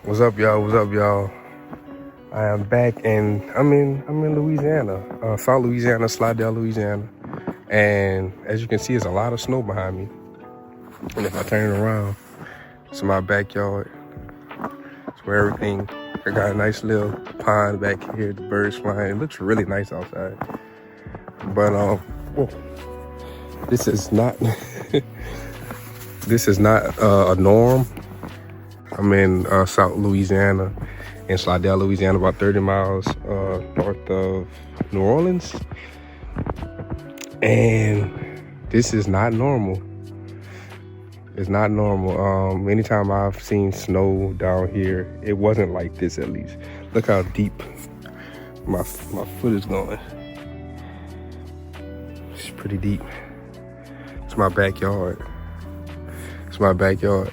What's up, y'all? What's up, y'all? I am back and I'm in Louisiana, South Louisiana, Slidell, Louisiana. And as you can see, there's a lot of snow behind me. And if I turn it around, it's my backyard. It's where everything, I got a nice little pond back here, the birds flying. It looks really nice outside. But whoa, this is not, this is not a norm. I'm in South Louisiana, in Slidell, Louisiana, about 30 miles north of New Orleans. And this is not normal. It's not normal. Anytime I've seen snow down here, it wasn't like this at least. Look how deep my foot is going. It's pretty deep. It's my backyard. It's my backyard.